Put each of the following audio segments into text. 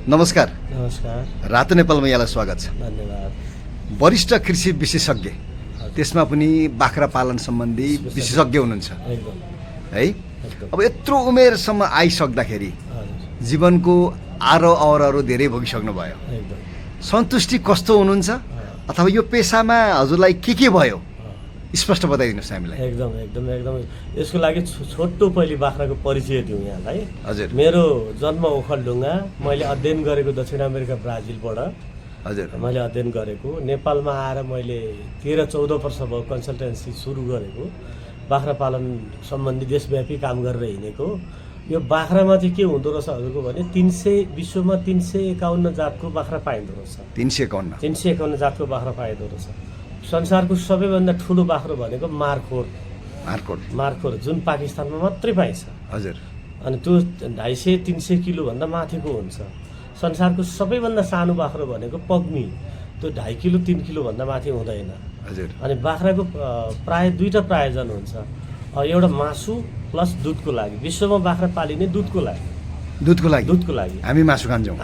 नमस्कार। नमस्कार। रातो नेपालमा यहाँलाई स्वागत छ। धन्यवाद। वरिष्ठ कृषि विशेषज्ञ, त्यसमा पनि बाख्रा पालन सम्बन्धी विशेषज्ञ हुनुहुन्छ है। अब यत्रो उमेरसम्म आइसक्दाखेरि जीवनको अवरोधहरू धेरै भोगिसक्नु भयो। सन्तुष्टि कस्तो हुनुहुन्छ अथवा यो पेसामा हजुरलाई के भयो स्पष्ट बताइदिनुहोस् हामीलाई। एकदम यसको लागि छोटो पहिले बाख्राको परिचय दिउँ यहाँलाई। हजुर। मेरो जन्म ओखलढुङ्गा, मैले अध्ययन गरेको दक्षिण अमेरिका ब्राजिलबाट। हजुर। मैले अध्ययन गरेको नेपालमा आएर मैले 13-14 वर्ष भयो कन्सल्टेन्सी सुरु गरेको, बाख्रा पालन सम्बन्धी देशव्यापी काम गरेर हिँडेको। यो बाख्रामा चाहिँ के हुँदो रहेछ हजुरको भने विश्वमा 351 जातको बाख्रा पाइँदो रहेछ। 351 जातको बाख्रा पाइँदो रहेछ। संसारको सबैभन्दा ठुलो बाख्रो भनेको मार्कोर जुन पाकिस्तानमा मात्रै पाइन्छ। हजुर। अनि त्यो 250-300 किलोभन्दा माथिको हुन्छ। संसारको सबैभन्दा सानो बाख्रो भनेको पग्मी, त्यो 2.5 किलो 3 किलोभन्दा माथि हुँदैन। हजुर। अनि बाख्राको प्राय दुईटा प्रायोजन हुन्छ, एउटा मासु प्लस दुधको लागि। विश्वमा बाख्रा पालिने दुधको लागि हामी मासु खान्छौँ।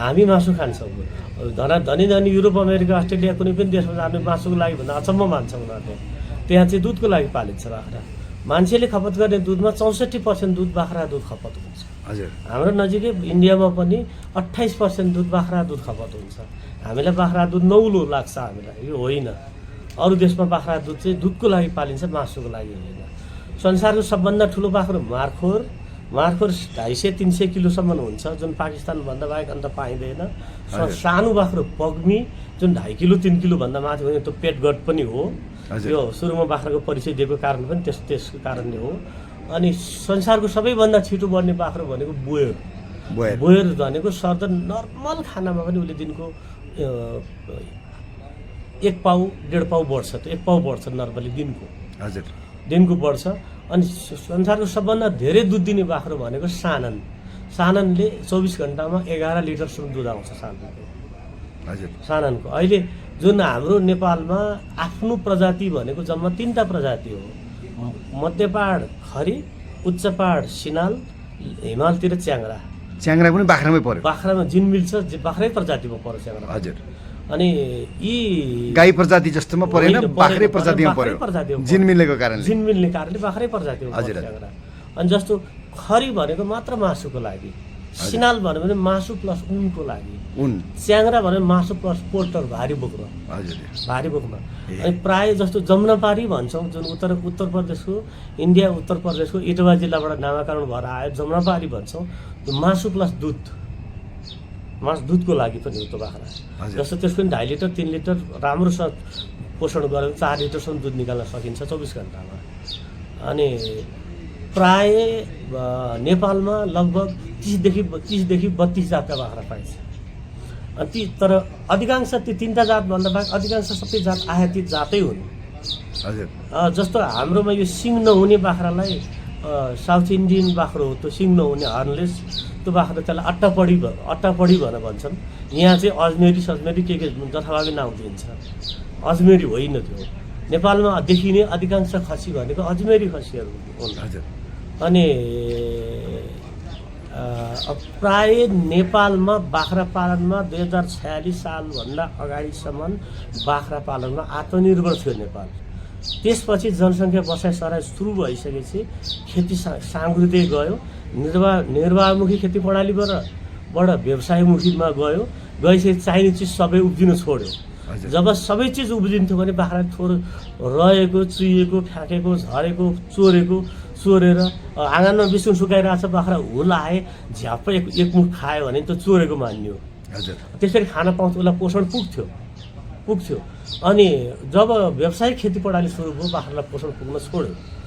धनी युरोप, अमेरिका, अस्ट्रेलिया कुनै पनि देशमा जाने मासुको लागि भन्दा अचम्म मान्छ उनीहरूले। त्यहाँ चाहिँ दुधको लागि पालिन्छ बाख्रा। मान्छेले खपत गर्ने दुधमा 64% दुध बाख्रा दुध खपत हुन्छ। हजुर। हाम्रो नजिकै इन्डियामा पनि 28% दुध बाख्रा दुध खपत हुन्छ। हामीलाई बाख्रा दुध नौलो लाग्छ, हामीलाई यो होइन। अरू देशमा बाख्रा दुध चाहिँ दुधको लागि पालिन्छ, मासुको लागि होइन। संसारको सबभन्दा ठुलो बाख्रो मार्कोर 250-300 किलोसम्म हुन्छ, जुन पाकिस्तानभन्दा बाहेक अन्त पाइँदैन। सानो बाख्रो पग्मी, जुन 2.5 किलो 3 किलोभन्दा माथि हुने, त्यो पेटगट पनि हो। यो सुरुमा बाख्राको परिचय दिएको कारण पनि त्यसको कारणले हो। अनि संसारको सबैभन्दा छिटो बढ्ने बाख्रो भनेको बोयर भनेको सर्दन नर्मल खानामा पनि उसले दिनको 1 पाउ 1.5 पाउ बढ्छ। त्यो 1 पाउ बढ्छ नर्मली दिनको। हजुर। दिनको बढ्छ। अनि संसारको सबभन्दा धेरै दुध दिने बाख्रो भनेको साननले 24 घन्टामा 11 लिटरसम्म दुध आउँछ साननको। अहिले जुन हाम्रो नेपालमा आफ्नो प्रजाति भनेको जम्मा 3टा प्रजाति हो, मध्यपाड खरी, उच्च पाड सिनाल, हिमालतिर च्याङ्ग्रा पनि बाख्रामै पर्यो। बाख्रामा जिनमिल छ, बाख्रै प्रजातिमा पर्छ च्याङ्ग्रा। हजुर। अनि यी गाई प्रजाति जस्तोमा परेन, बाख्रै प्रजातिमा पर्यो। जिनमिल्ने कारणले बाख्रै प्रजाति हो च्याङ्ग्रा। अनि जस्तो खरी भनेको मात्र मासुको लागि, सिनाल भन्यो भने मासु प्लस उनको लागि, च्याङ्ग्रा भन्यो मासु प्लस पोल्टर भारी बोक्न। अनि प्राय जस्तो जमुनापारी भन्छौँ, जुन उत्तर प्रदेशको उत्तर प्रदेशको इटवा जिल्लाबाट नामाकरण भएर आयो, जमुनापारी भन्छौँ। मासु प्लस दुधको लागि पनि हो त्यो बाख्रा। जस्तो त्यसको पनि 2.5 लिटर 3 लिटर राम्रोसँग पोषण गरेर 4 लिटरसम्म दुध निकाल्न सकिन्छ 24 घन्टामा। अनि प्राय नेपालमा लगभग 30 देखि 32 जातका बाख्रा पाइन्छ। अनि तर अधिकांश ती 3टा जातभन्दा बाहेक अधिकांश सबै जात आयातित जातै हुन्। जस्तो हाम्रोमा यो सिङ नहुने बाख्रालाई साउथ इन्डियन बाख्रो हो, त्यो सिङ नहुने हर्नलेस, त्यो बाख्रा त्यसलाई अट्टापडी भनेर भन्छन्। यहाँ चाहिँ अजमेरी के जथाभावी नाम दिन्छ। अजमेरी होइन, त्यो नेपालमा देखिने अधिकांश खसी भनेको अजमेरी खसीहरू हुन्। अनि प्राय नेपालमा बाख्रा पालनमा 2046 सालभन्दा अगाडिसम्म बाख्रा पालनमा आत्मनिर्भर थियो नेपाल। त्यसपछि जनसङ्ख्या बसाइसराइ सुरु भइसकेपछि खेती साँघुर्दै गयो। निर्वाहमुखी खेती प्रणालीबाट व्यवसायमुखीमा गइसकेपछि चाहिने चिज सबै उब्जिन छोड्यो। जब सबै चिज उब्जिन्थ्यो भने बाख्रा थोरो रहेको, चुहिएको, फ्याँकेको, झरेको, चोरेर आँगनमा बिसुन सुकाइरहेको छ, बाख्रा हुलाए झ्याप्प एक मुख खायो भने त चोरेको मानियो। त्यसरी खाना पाउँथ्यो, उसलाई पोषण पुग्थ्यो। अनि जब व्यावसायिक खेती प्रणाली सुरु भयो, बाख्रालाई पोषण पुग्न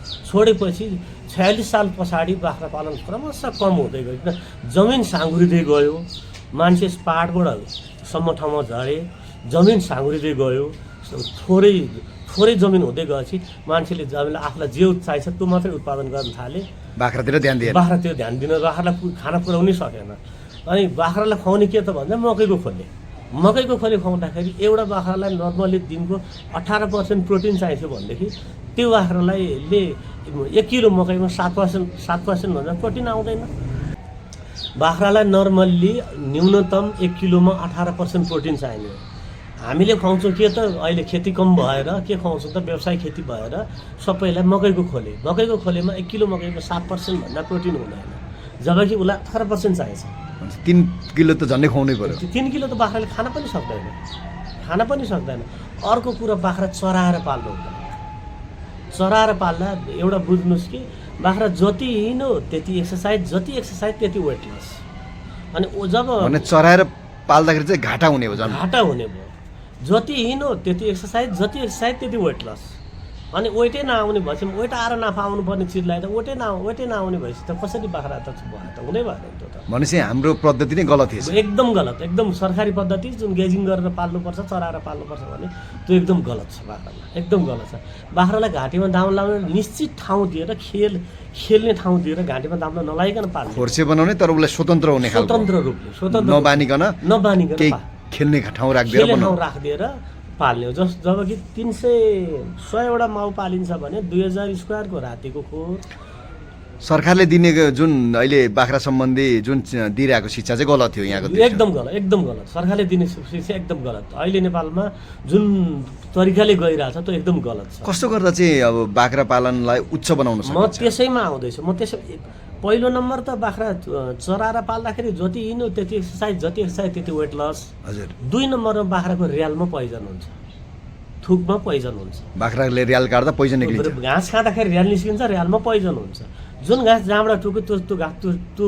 छोडेपछि 46 साल पछाडि बाख्रा पालन क्रमशः कम हुँदै गयो। किन जमिन साँघुरिँदै गयो, मान्छे पाहाडबाट सम्म ठाउँमा झरे, जमिन साँघुरिँदै गयो। थोरै जमिन हुँदै गएपछि मान्छेले जमिनलाई आफूलाई जे चाहिन्छ त्यो मात्रै उत्पादन गर्न थाले। बाख्रातिर ध्यान दिन, बाख्रालाई खाना पुर्याउनै सकेन। अनि बाख्रालाई खुवाउने के त भन्दा मकैको खोले खुवाउँदाखेरि एउटा बाख्रालाई नर्मली दिनको 18% प्रोटिन चाहिन्थ्यो भनेदेखि त्यो बाख्रालाई 1 किलो मकैमा 7% भन्दा प्रोटिन आउँदैन। बाख्रालाई नर्मल्ली न्यूनतम 1 किलोमा 18% प्रोटिन चाहिने हो। हामीले खुवाउँछौँ के त अहिले खेती कम भएर के खुवाउँछौँ त व्यवसाय खेती भएर सबैलाई मकैको खोलेमा 1 किलो मकैको 7% भन्दा प्रोटिन हुँदैन, जबकि उसलाई 18% चाहिन्छ। 3 किलो त झन्डै खुवाउनै पर्यो। 3 किलो त बाख्राले खान पनि सक्दैन। अर्को कुरा बाख्रा चराएर पाल्नु हुँदैन। चराएर पाल्दा एउटा बुझ्नुहोस् कि बाख्रा जति हिँड्यो त्यति एक्सर्साइज, जति एक्सर्साइज त्यति वेट लस। अनि जब भने चराएर पाल्दाखेरि चाहिँ घाटा हुने हो, घाटा हुने भयो। जति हिँड्यो त्यति एक्सर्साइज, जति एक्सर्साइज त्यति वेट लस। अनि वेटै नआउने भएपछि वेट आएर नपाउनु पर्ने चिजलाई त वेटै नआउने भएपछि त कसरी बाख्रा त भयो त हुँदै भएन त्यो त। भनेपछि हाम्रो पद्धति नै गलत थिएछ। एकदम गलत, एकदम सरकारी पद्धति जुन गेजिङ गरेर पाल्नुपर्छ, चराएर पाल्नुपर्छ भने त्यो एकदम गलत छ। बाख्रालाई एकदम गलत छ। बाख्रालाई घाँटीमा दाम लाउने निश्चित ठाउँ दिएर खेल्ने ठाउँ दिएर घाँटीमा दाम नलाइकन पाल्नु। खोर्से बनाउने तर उसलाई स्वतन्त्र हुने खालको, स्वतन्त्र रूपले नबानिकन केही खेल्ने ठाउँ राखिदिएर पाल्ने हो। जबकि 100वटा माउ पालिन्छ भने 2000 स्क्वायरको रातिको खोर। सरकारले दिने जुन अहिले बाख्रा सम्बन्धी जुन दिइरहेको शिक्षा चाहिँ गलत थियो यहाँको। एकदम गलत। सरकारले दिने शिक्षा एकदम गलत। अहिले नेपालमा जुन तरिकाले गइरहेछ त्यो एकदम गलत छ। कस्तो गर्दा चाहिँ अब बाख्रा पालनलाई उच्च बनाउन सकिन्छ? म त्यसैमा आउँदैछु। पहिलो नम्बर त बाख्रा चराएर पाल्दाखेरि जति हिँड्यो त्यति एक्सर्साइज त्यति वेट लस। हजुर। 2 नम्बरमा बाख्राको र्यालमा पोइजन हुन्छ, थुकमा पोइजन हुन्छ। बाख्राले र्याल काट्दा पोइजन निस्किन्छ। घाँस खाँदाखेरि र्याल निस्किन्छ, र्यालमा पोइजन हुन्छ। जुन घाँस जहाँबाट टुक्यो त्यो घाँस त्यो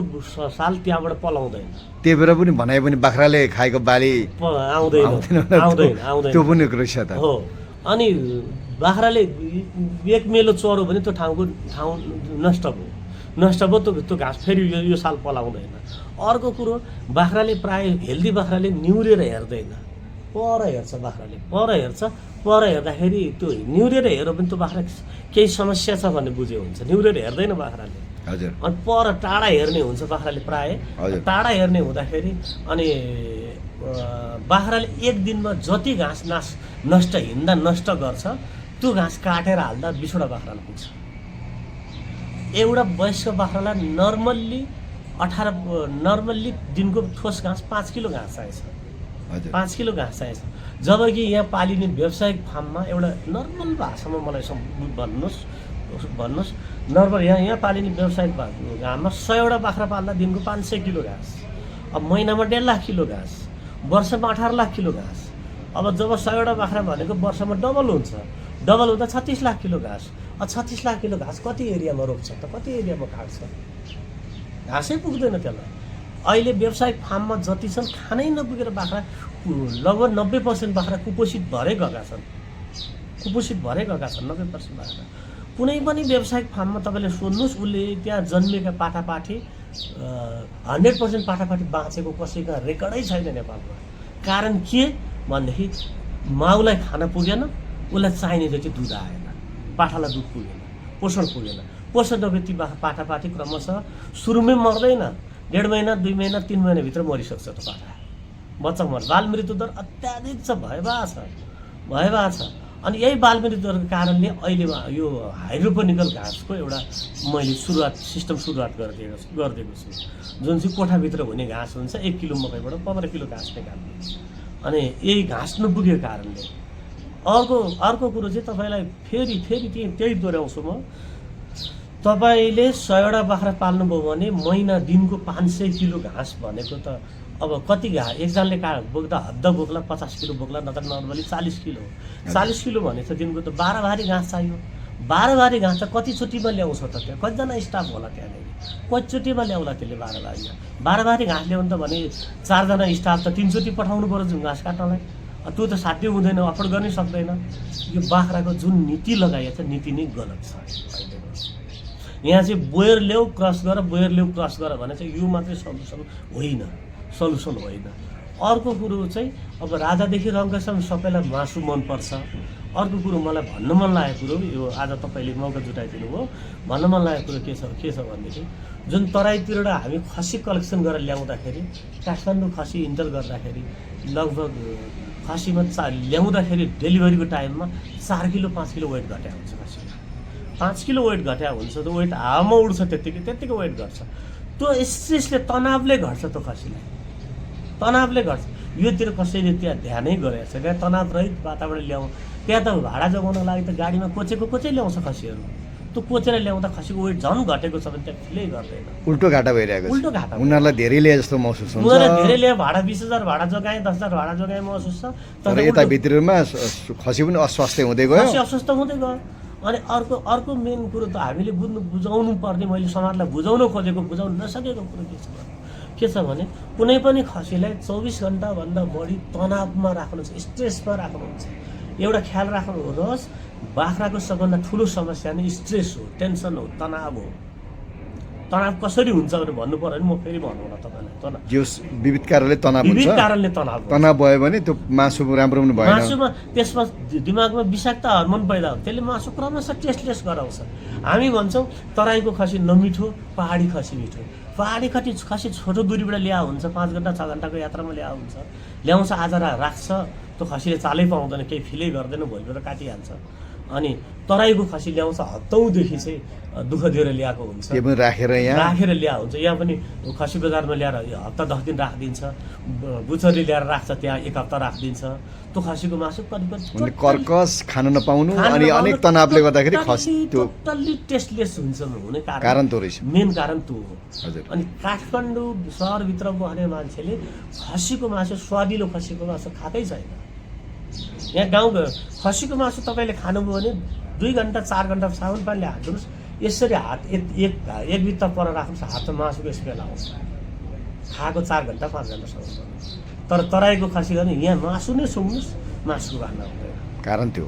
साल त्यहाँबाट पलाउँदैन। त्यही भएर पनि भने पनि बाख्राले खाएको बाली आउँदैन त्यो पनि रहेछ त हो। अनि बाख्राले एक मेलो चरो भने त्यो ठाउँ नष्ट भयो त्यो घाँस फेरि यो साल पलाउँदैन। अर्को कुरो बाख्राले प्राय हेल्दी बाख्राले निहुरेर हेर्दैन, पर हेर्छ। पर हेर्दाखेरि त्यो निहुरेर हेऱ्यो भने त्यो बाख्रा केही समस्या छ भन्ने बुझ्यो हुन्छ, निहुरेर हेर्दैन बाख्राले। हजुर। अनि पर टाढा हेर्ने हुन्छ बाख्राले प्राय। टाढा हेर्ने हुँदाखेरि अनि बाख्राले एक दिनमा जति घाँस नष्ट गर्छ त्यो घाँस काटेर हाल्दा 20वटा बाख्रालाई पुग्छ। एउटा वयस्क बाख्रालाई नर्मल्ली दिनको ठोस घाँस 5 किलो घाँस चाहिन्छ। 5 किलो घाँस चाहिन्छ। जबकि यहाँ पालिने व्यावसायिक फार्ममा एउटा नर्मल भाषामा मलाई भन्नुहोस् नर्मल यहाँ पालिने व्यावसायिक घाममा 100वटा बाख्रा पाल्दा दिनको 500 किलो घाँस। अब महिनामा 1.5 लाख किलो घाँस, वर्षमा 18 लाख किलो घाँस। अब जब 100वटा बाख्रा भनेको वर्षमा डबल हुँदा 36 लाख किलो घाँस। अब 36 लाख किलो घाँस कति एरियामा रोप्छ त, कति एरियामा काट्छ? घाँसै पुग्दैन त्यसलाई। अहिले व्यावसायिक फार्ममा जति छन् खानै नपुगेर बाख्रा लगभग 90% बाख्रा कुपोषित भरै गएका छन्। 90% बाख्रा। कुनै पनि व्यावसायिक फार्ममा तपाईँले सोध्नुहोस्, उसले त्यहाँ जन्मेका पाठापाठी 100% पाठापाठी बाँचेको कसैका रेकर्डै छैन नेपालमा। कारण के भनेदेखि माउलाई खाना पुगेन, उसलाई चाहिने जति दुध आएन, पाठालाई दुध पुगेन, पोषण नभए ती पाठापाठी क्रमशः सुरुमै मर्दैन। 1.5 महिना 2 महिना 3 महिनाभित्र मरिसक्छ त्यो पाठा, बच्चा मर्छ। बाल मृत्यु दर अत्याधिक छ, भइरहेको छ। अनि यही बाल मृत्यु दरको कारणले अहिले यो हाइड्रोपोनिकल घाँसको एउटा मैले सिस्टम सुरुवात गरिदिएको छु, जुन चाहिँ कोठाभित्र हुने घाँस हुन्छ। 1 किलो मकैबाट 15 किलो घाँस निकाल्ने। अनि यही घाँस नपुगेको कारणले। अर्को कुरो चाहिँ तपाईँलाई फेरि त्यही दोहोऱ्याउँछु म। तपाईँले 100वटा बाख्रा पाल्नुभयो भने महिना दिनको 500 किलो घाँस भनेको त अब कति घाँस एकजनाले बोक्दा हद्द बोक्ला 50 किलो बोक्ला, नत्र नर्मली 40 किलो। 40 किलो भने त दिनको त 12 भारी घाँस चाहियो। 12 भारी घाँस त कतिचोटिमा ल्याउँछ त? त्यहाँ कतिजना स्टाफ होला त्यहाँनिर? कतिचोटिमा ल्याउला त्यसले 12 भारी घाँस ल्याउनु त भने 4 जना स्टाफ त 3 चोटि पठाउनु पर्यो जुन घाँस काट्नलाई। त्यो त साध्य हुँदैन, अफोर्ड गर्नै सक्दैन। यो बाख्राको जुन नीति लगाइएको छ नीति नै गलत छ। यहाँ चाहिँ बोयर ल्याऊ क्रस गर भने चाहिँ यो मात्रै सल्युसन होइन। अर्को कुरो चाहिँ अब राजादेखि रङ्कसम्म सबैलाई मासु मनपर्छ। अर्को कुरो मलाई भन्न मन लागेको कुरो यो आज तपाईँले मौका जुटाइदिनु भयो, भन्न मन लागेको कुरो के छ भनेदेखि जुन तराईतिरबाट हामी खसी कलेक्सन गरेर ल्याउँदाखेरि काठमाडौँ खसी इन्टर गर्दाखेरि लगभग खसीमा ल्याउँदाखेरि डेलिभरीको टाइममा 4 किलो 5 किलो वेट घट्या हुन्छ। खसीमा 5 किलो वेट घट्या हुन्छ त वेट हावामा उड्छ, त्यत्तिकै वेट घट्छ। त्यो स्ट्रेसले तनावले घट्छ त्यो खसीलाई, तनावले घट्छ। योतिर कसैले त्यहाँ ध्यानै गरेको छ क्या, तनावरहित वातावरण ल्याउँ। त्यहाँ त भाडा जोगाउनको लागि त गाडीमा कोचेको ल्याउँछ खसीहरू, त्यो कोचेर ल्याउँदा खसीको वेट झन् घटेको छ भने त्यहाँ फिलै गर्दैन, उल्टो घाटा भइरहेको छ। उल्टो घाटा उनीहरूलाई धेरै लिए जस्तो महसुस हुन्छ। उनीहरूलाई धेरै ल्यायो, भाडा 20,000 भाडा जोगाएँ, 10,000 भाडा जोगाएँ महसुस छ। तर यता भित्रमा खसी पनि अस्वास्थ्य हुँदै गयो, खसी अस्वस्थ हुँदै गयो। अनि अर्को मेन कुरो त हामीले बुझाउनु पर्ने, मैले समाजलाई बुझाउन खोजेको बुझाउन नसकेको कुरो के छ भने कुनै पनि खसीलाई 24 घन्टाभन्दा बढी तनावमा राख्नुहुन्छ, स्ट्रेसमा राख्नुहुन्छ। एउटा ख्याल राख्नुहोस्, बाख्राको सबभन्दा ठुलो समस्या नै स्ट्रेस हो, टेन्सन हो, तनाव हो। तनाव कसरी हुन्छ भने भन्नु पर्यो भने म फेरि भन्नु होला तपाईँलाई। तनाव जो विविध कारणले तनाव हुन्छ, विविध कारणले तनाव हुन्छ। तनाव भयो भने त्यो मासु राम्रो पनि भएन, मासुमा त्यसमा दिमागमा विषाक्त हर्मोन पैदा हुन्छ, त्यसले मासु क्रमशः टेस्टलेस गराउँछ। हामी भन्छौँ तराईको खसी नमिठो, पहाडी खसी मिठो। पहाडी खसी छोटो दूरीबाट ल्याएको हुन्छ, 5 घन्टा 6 घन्टाको यात्रामा ल्याएको हुन्छ, ल्याउँछ आज राख्छ, त्यो खसीले चालै पाउँदैन, केही फिलै गर्दैन, भोलिबाट काटिहाल्छ। अनि तराईको खसी ल्याउँछ हप्तौँदेखि चाहिँ दुःख दिएर ल्याएको हुन्छ, त्यो पनि राखेर ल्याएको हुन्छ। यहाँ पनि खसी बजारमा ल्याएर हप्ता 10 दिन राखिदिन्छ, बुचरले ल्याएर राख्छ, त्यहाँ 1 हप्ता राखिदिन्छ। त्यो खसीको मासु कति कर्कस खान नपाउनु अनि अनेक तनावले गर्दाखेरि खसी त्यो टोटल्ली टेस्टलेस हुन्छ हुने कारण त्यो रहेछ, मेन कारण त्यो हो। हजुर। अनि काठमाडौँ सहरभित्र बस्ने मान्छेले खसीको मासु, स्वादिलो खसीको मासु खाएकै छैन। यहाँ गाउँ खसीको मासु तपाईँले खानुभयो भने 2 घन्टा 4 घन्टा साबुन पानीले हाल्नुहोस्, यसरी हात एक बित्ता पर राख्नुहोस्, हातमा मासुको स्मेल आउँछ। खाएको 4 घन्टा 5 घन्टासम्म। तर तराईको खसी भने यहाँ मासु नै सुँग्नुहोस्, मासुको भान्डा हुँदैन। कारण त्यो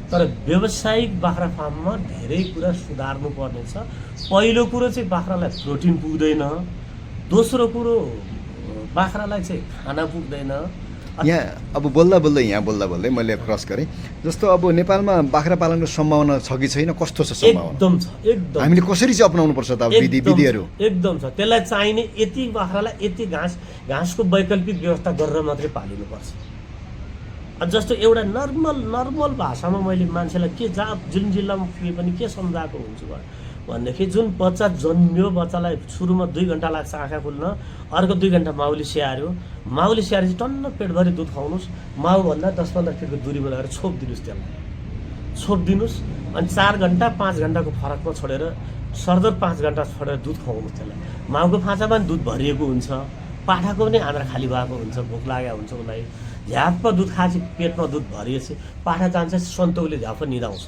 तर व्यावसायिक बाख्रा फार्ममा धेरै कुरा सुधार्नु पर्ने छ। पहिलो कुरो चाहिँ बाख्रालाई प्रोटिन पुग्दैन, दोस्रो कुरो बाख्रालाई चाहिँ खाना पुग्दैन। यहाँ अब बोल्दा बोल्दै मैले क्रस गरेँ, जस्तो अब नेपालमा बाख्रा पालनको सम्भावना छ कि छैन, कस्तो छ सम्भावना? एकदम छ, एकदम। हामीले कसरी चाहिँ अपनाउनु पर्छ त विधिहरू? एकदम छ। त्यसलाई चाहिने यति बाख्रालाई यति घाँसको वैकल्पिक व्यवस्था गरेर मात्रै पालिनुपर्छ। जस्तो एउटा नर्मल भाषामा मैले मान्छेलाई जुन जिल्लामा पुगे पनि के सम्झाएको हुन्छु भनेदेखि, जुन बच्चा जन्मियो, बच्चालाई सुरुमा 2 घन्टा लाग्छ आँखा खुल्न, अर्को 2 घन्टा माउले स्याहार्यो, चाहिँ टन्न पेटभरि दुध खुवाउनुहोस्, माउभन्दा 10-15 फिटको दूरीमा लगेर छोपिदिनुहोस्, त्यसलाई छोपिदिनुहोस्। अनि 4 घन्टा 5 घन्टाको फरकमा छोडेर सरदर 5 घन्टा छोडेर दुध खुवाउनुहोस् त्यसलाई। माउको फाँचामा पनि दुध भरिएको हुन्छ, पाठाको पनि आन्द्रा खाली भएको हुन्छ, भोक लागेको हुन्छ उसलाई, झ्याप्प दुध खाएपछि पेटमा दुध भरिएपछि पाठा जान्छ, सन्तोकले झ्याप्प निदाउँछ।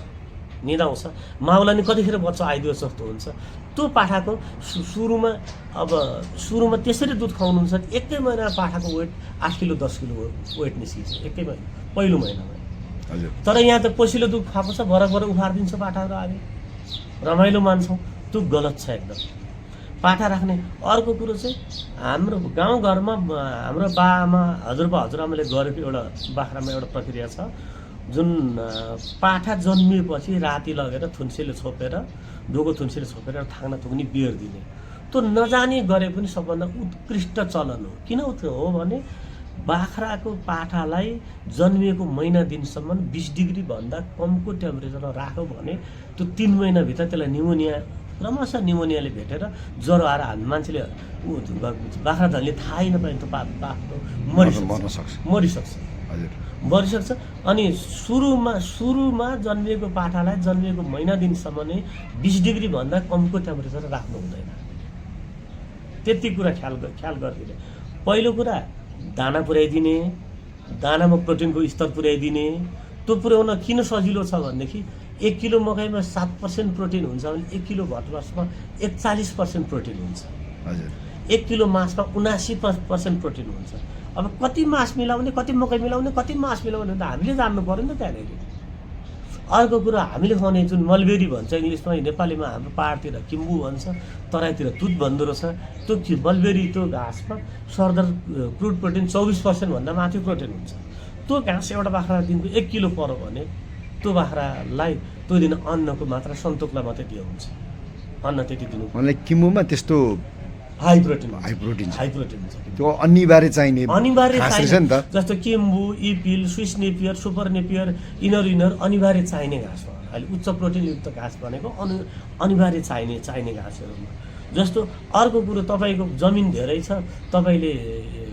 माउलाई नि कतिखेर बच्चा आइदियोस् जस्तो हुन्छ। त्यो पाठाको सुरुमा त्यसरी दुध खुवाउनुहुन्छ, 1 महिना पाठाको वेट 8 किलो 10 किलो वेट निस्किन्छ 1 महिना, पहिलो महिनामा। तर यहाँ त पसिलो दुध खाएको छ, भरक उफारिदिन्छ पाठाहरू, हामी रमाइलो मान्छौँ, त्यो गलत छ एकदम। पाठा राख्ने अर्को कुरो चाहिँ हाम्रो गाउँघरमा हाम्रो बाआमा हजुरआमाले गरेको एउटा बाख्रामा एउटा प्रक्रिया छ, जुन पाठा जन्मिएपछि राति लगेर थुन्सेले छोपेर, डोको थुन्सेले छोपेर थाङ्ना थुक्ने बियर दिने। त्यो नजानी गरे पनि सबभन्दा उत्कृष्ट चलन हो। किन हो भने बाख्राको पाठालाई जन्मिएको महिना दिनसम्म 20 डिग्री भन्दा कमको टेम्परेचरमा राख्यो भने त्यो 3 महिनाभित्र त्यसलाई निमोनियाले भेटेर ज्वरो आएर मान्छेले बाख्रा धनले थाहै नपाए त्यो बाख्रो मरिसक्छ। अनि सुरुमा जन्मिएको पाठालाई जन्मिएको महिना दिनसम्म नै 20 डिग्री भन्दा कमको टेम्परेचर राख्नु हुँदैन। त्यति कुरा ख्याल गरिदिने। पहिलो कुरा दाना पुर्याइदिने, दानामा प्रोटिनको स्तर पुर्याइदिने। त्यो पुर्याउन किन सजिलो छ भनेदेखि 1 किलो मकैमा 7% प्रोटिन हुन्छ भने 1 किलो भटमासमा 41% प्रोटिन हुन्छ। 1 किलो मासमा 79% प्रोटिन हुन्छ। अब कति मास मिलाउने, कति मकै मिलाउने, कति मास मिलाउने त हामीले जान्नु पर्यो नि त त्यहाँनिर। अर्को कुरा हामीले खुवाउने जुन मलबेरी भन्छ इङ्ग्लिसमा, नेपालीमा हाम्रो पहाडतिर किम्बु भन्छ, तराईतिर दुध भन्दो रहेछ। त्यो मलबेरी त्यो घाँसमा सरदर क्रुड प्रोटिन 24% भन्दा माथि प्रोटिन हुन्छ। त्यो घाँस एउटा बाख्रा दिनको 1 किलो पर्यो भने त्यो बाख्रालाई त्यो दिन अन्नको मात्रा सन्तोकलाई मात्रै दियो हुन्छ, अन्न त्यति दिनु। किम्बुमा त्यस्तो हाई प्रोटिन हुन्छ। त्यो अनिवार्य चाहिने नि त। जस्तो किम्बु, इपिल, स्विस नेपियर, सुपर नेपियर, इनर अनिवार्य चाहिने घाँस हो। अहिले उच्च प्रोटिनयुक्त घाँस भनेको अनिवार्य चाहिने घाँसहरूमा। जस्तो अर्को कुरो तपाईँको जमिन धेरै छ, तपाईँले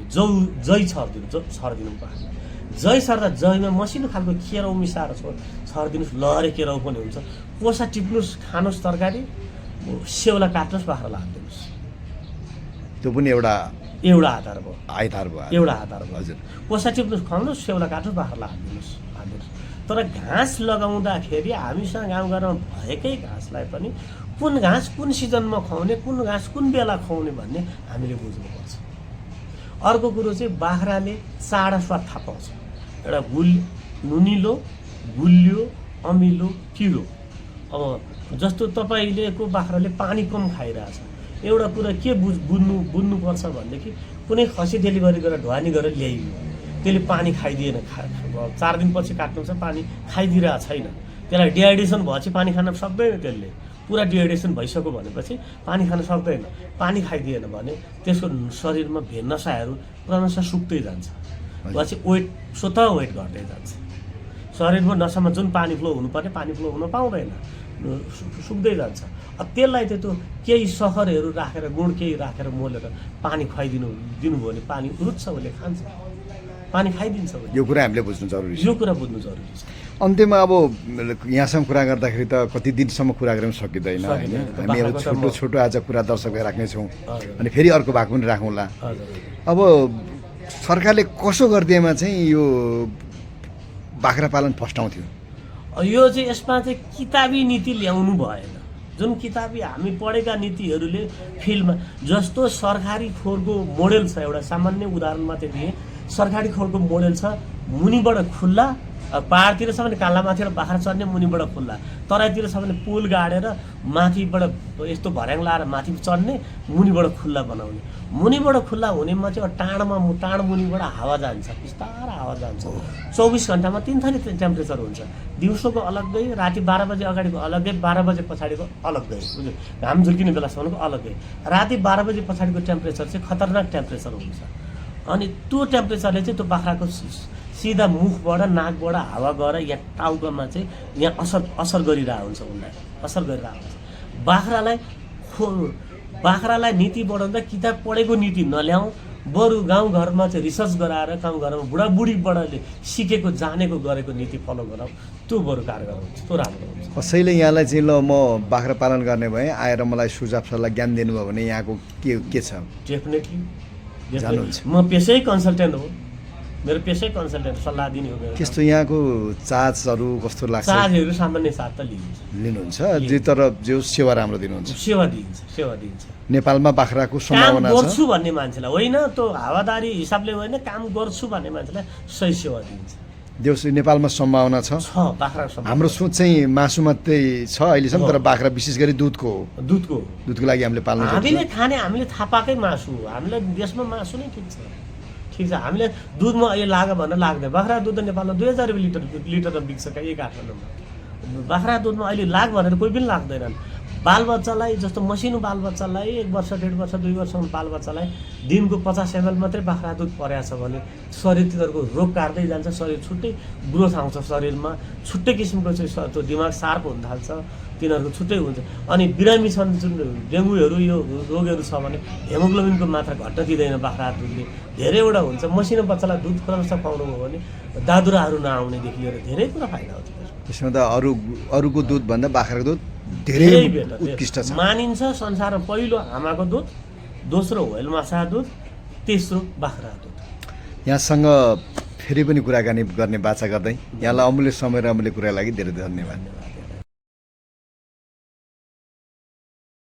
जै छरिदिनु पर्छ। जै सर्दा जैमा मसिनो खालको केराउ मिसाएर छरिदिनुहोस्, लहरे केराउ पनि हुन्छ। कोसा टिप्नुहोस्, खानुहोस् तरकारी, सेउला काट्नुहोस्, बाख्रालाई हालिदिनुहोस्। त्यो पनि एउटा आधार भयो, एउटा आधार भयो। हजुर। कोसा टिप्नुहोस्, खुवाउनुहोस्, सेउला काट्नुहोस्, बाख्रालाई हालिदिनुहोस्। तर घाँस लगाउँदाखेरि हामीसँग गाउँघरमा भएकै घाँसलाई पनि कुन घाँस कुन सिजनमा खुवाउने, कुन घाँस कुन बेला खुवाउने भन्ने हामीले बुझ्नुपर्छ। अर्को कुरो चाहिँ बाख्राले चाडा स्वाद थाहा पाउँछ। एउटा नुनिलो, गुलियो, अमिलो, पिरो। अब जस्तो तपाईँलेको बाख्राले पानी कम खाइरहेछ, एउटा कुरा के बुझ्नुपर्छ भनेदेखि कुनै खसी डेलिभरी गरेर ढुवानी गरेर ल्याइयो, त्यसले पानी खाइदिएन, 4 दिनपछि काट्नुहुन्छ, पानी खाइदिरहेको छैन, त्यसलाई डिहाइड्रेसन भएपछि पानी खान सक्दैन। त्यसले पुरा डिहाइड्रेसन भइसक्यो भनेपछि पानी खान सक्दैन। पानी खाइदिएन भने त्यसको शरीरमा नसाहरू क्रमशः सुक्दै जान्छ, पछि स्वतः वेट घट्दै जान्छ। शरीरमा नसामा जुन पानी फ्लो हुनुपर्ने पानी फ्लो हुन पाउँदैन, सुक्दै जान्छ। त्यसलाई त्यो केही सहरहरू राखेर, गुण केही राखेर मोलेर पानी दिनुभयो भने पानी रुच्छ, उसले खान्छ, पानी खाइदिन्छ। यो कुरा हामीले बुझ्नु जरुरी छ। यो कुरा बुझ्नु जरुरी छ। अन्त्यमा अब यहाँसँग कुरा गर्दाखेरि त कति दिनसम्म कुरा गरेर सकिँदैन होइन। हामी अब छोटो आज कुरा दर्शकलाई राख्नेछौँ, अनि फेरि अर्को भाग पनि राखौँला। अब सरकारले कसो गरिदिएमा चाहिँ यो बाख्रा पालन फस्टाउँथ्यो? यो चाहिँ यसमा चाहिँ किताबी नीति ल्याउनु भएन। जुन किताबी हामी पढेका नीतिहरूले फिल्डमा जस्तो सरकारी खोरको मोडेल छ, एउटा सामान्य उदाहरण मात्रै दिएँ। सरकारी खोरको मोडेल छ, मुनिबाट खुल्ला, पहाडतिर छ भने कालामाथि र बाख्रा चढ्ने, मुनिबाट खुल्ला। तराईतिर छ भने पुल गाडेर माथिबाट यस्तो भर्याङ लाएर माथि चढ्ने, मुनिबाट खुल्ला बनाउने। मुनिबाट खुल्ला हुनेमा चाहिँ टाढ मुनिबाट हावा जान्छ, बिस्तारै हावा जान्छ। 24 घन्टामा 3 थरी टेम्परेचर हुन्छ। दिउँसोको अलग्गै, राति 12 बजे अगाडिको अलग्गै, 12 बजे पछाडिको अलग्गै, बुझ्यो, घाम झुल्किने बेलासम्मको अलग्गै। राति 12 बजे पछाडिको टेम्परेचर चाहिँ खतरनाक टेम्परेचर हुन्छ। अनि त्यो टेम्परेचरले चाहिँ त्यो बाख्राको सिधा मुखबाट, नाकबाट हावा गएर यहाँ टाउकोमा चाहिँ यहाँ असर गरिरहेको हुन्छ, उसलाई असर गरिरहेको हुन्छ। बाख्रालाई नीति बनाउँदा किताब पढेको नीति नल्याउँ, बरु गाउँघरमा चाहिँ रिसर्च गराएर गाउँघरमा बुढाबुढीबाटले सिकेको, जानेको, गरेको नीति फलो गराउँ, त्यो बरु कारगर हुन्छ, त्यो राम्रो हुन्छ। कसैले यहाँलाई चाहिँ ल म बाख्रा पालन गर्ने भएँ, आएर मलाई सुझाव सल्लाह ज्ञान दिनुभयो भने यहाँको के छ? डेफिनेटली जानुहुन्छ। म पेसै कन्सल्टेन्ट हो, मेरो पेसै कन्सल्टेन्ट, सल्लाह दिने हो। त्यस्तो यहाँको चार्जहरू कस्तो लाग्छ? चार्जहरू सामान्य साथ त लिनुहुन्छ, तर जो सेवा राम्रो दिनुहुन्छ? सेवा दिन्छ। नेपालमा बाख्राको सम्भावना छ? काम गर्छु भन्ने मान्छेलाई होइन, त्यो हावादारी हिसाबले होइन, काम गर्छु भन्ने मान्छेलाई सही सेवा दिन्छ। देउसी नेपालमा सम्भावना छ? बाख्राको हाम्रो सोच चाहिँ मासु मात्रै छ अहिलेसम्म, तर बाख्रा विशेष गरी दुधको लागि हामीले पाल्नु पर्छ। हामीले खाने, हामीले थाहा पाएकै मासु, हामीलाई देशमा मासु नै ठिक छ। हामीले दुधमा अहिले लाग्यो भनेर लाग्दैन। बाख्रा दुध नेपालमा 2000 लिटरमा बिक्छ एक काठमाडौँमा। बाख्रा दुधमा अहिले लाग भनेर कोही पनि लाग्दैनन्। बालबच्चालाई, जस्तो मसिनो बालबच्चालाई 1 वर्ष, 1.5 वर्ष, 2 वर्षको बालबच्चालाई दिनको 50 ml मात्रै बाख्रा दुध परेको छ भने शरीरतिरको रोग काट्दै जान्छ, शरीर छुट्टै ग्रोथ आउँछ, शरीरमा छुट्टै किसिमको चाहिँ त्यो दिमाग सार्प हुन थाल्छ, तिनीहरूको छुट्टै हुन्छ। अनि बिरामी छन्, जुन डेङ्गुहरू, यो रोगहरू छ भने हेमोग्लोबिनको मात्रा घट्न दिँदैन बाख्रा दुधले। धेरैवटा हुन्छ। मसिनो बच्चालाई दुध क्रमशः खुवाउनु भयो भने दादुराहरू नआउनेदेखि लिएर धेरै कुरा फाइदा हुन्छ। त्यसमा त अरूको दुध भन्दा बाख्राको दुध धेरै उत्कृष्ट छ। मानिन्छ संसारमा पहिलो आमाको दुध, दोस्रो व्हेल माछा दुध, तेस्रो बाख्रा दुध। यहाँसँग फेरि पनि कुराकानी गर्ने बाचा गर्दै यहाँलाई अमूल्य समय र अमूल्य कुरा लागि धेरै धन्यवाद।